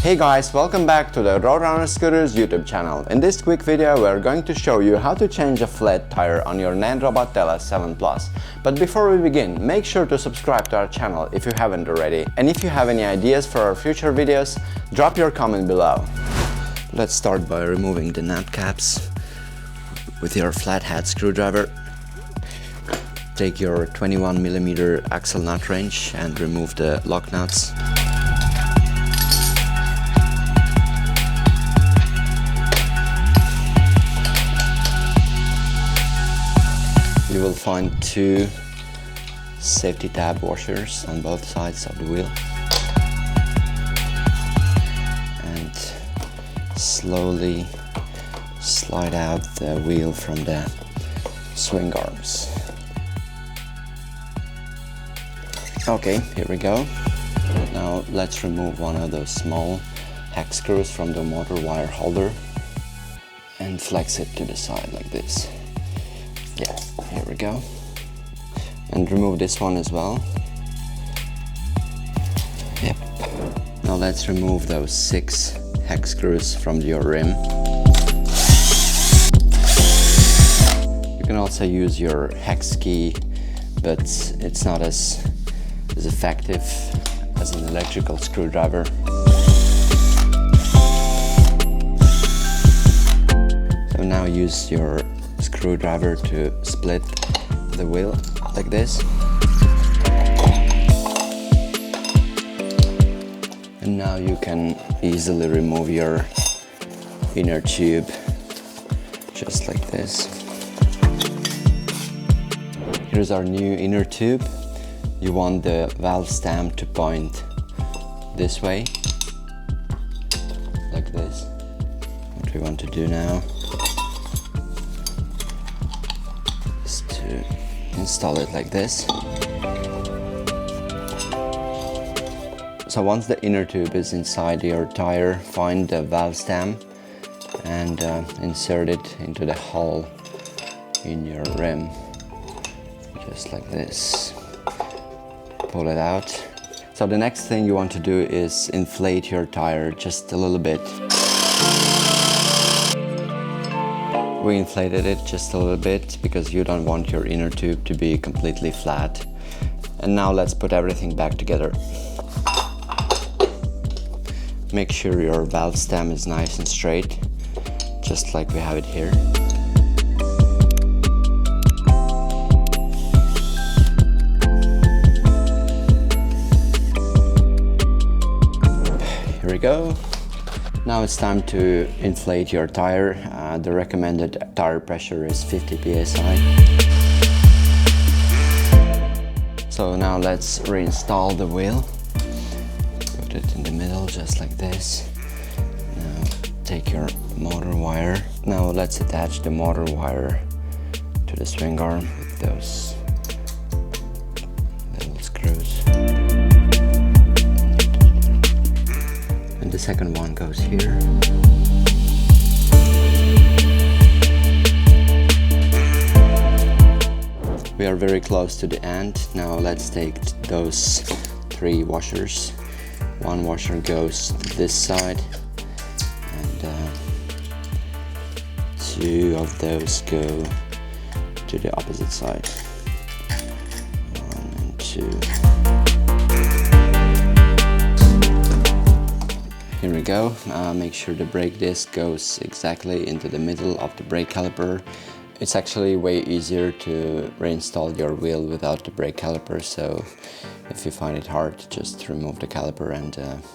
Hey guys, welcome back to the Roadrunner Scooters YouTube channel. In this quick video we're going to show you how to change a flat tire on your Nanrobot LS7 Plus. But before we begin, make sure to subscribe to our channel if you haven't already. And if you have any ideas for our future videos, drop your comment below. Let's start by removing the nut caps with your flathead screwdriver. Take your 21mm axle nut wrench and remove the lock nuts. You will find two safety tab washers on both sides of the wheel. And slowly slide out the wheel from the swing arms. Okay, here we go. Now let's remove one of those small hex screws from the motor wire holder and flex it to the side like this. Yeah, here we go. And remove this one as well. Yep. Now let's remove those 6 hex screws from your rim. You can also use your hex key, but it's not as effective as an electrical screwdriver. So now use your screwdriver to split the wheel like this. And now you can easily remove your inner tube just like this. Here's our new inner tube. You want the valve stem to point this way, like this. What we want to do now is to install it like this. So once the inner tube is inside your tire, find the valve stem and insert it into the hole in your rim, just like this. Pull it out. So the next thing you want to do is inflate your tire just a little bit. We inflated it just a little bit because you don't want your inner tube to be completely flat. And now let's put everything back together. Make sure your valve stem is nice and straight, just like we have it here. Here we go. Now it's time to inflate your tire. The recommended tire pressure is 50 psi. So now let's reinstall the wheel. Put it in the middle just like this. Now take your motor wire. Now let's attach the motor wire to the swing arm with those little screws. And the second one goes here. We are very close to the end. Now let's take those 3 washers. One washer goes this side and 2 of those go to the opposite side. 1 and 2. Here we go. Make sure the brake disc goes exactly into the middle of the brake caliper. It's actually way easier to reinstall your wheel without the brake caliper, so if you find it hard, just remove the caliper and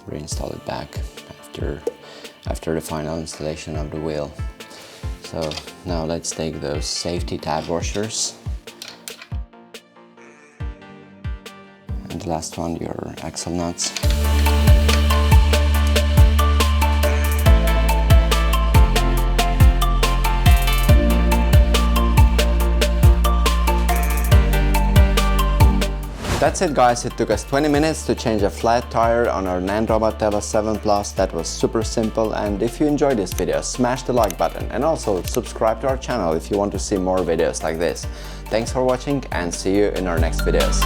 reinstall it back after the final installation of the wheel. So now let's take those safety tab washers. And the last one, your axle nuts. That's it guys, it took us 20 minutes to change a flat tire on our Nanrobot LS7 Plus. That was super simple, and if you enjoyed this video, smash the like button and also subscribe to our channel if you want to see more videos like this. Thanks for watching and see you in our next videos.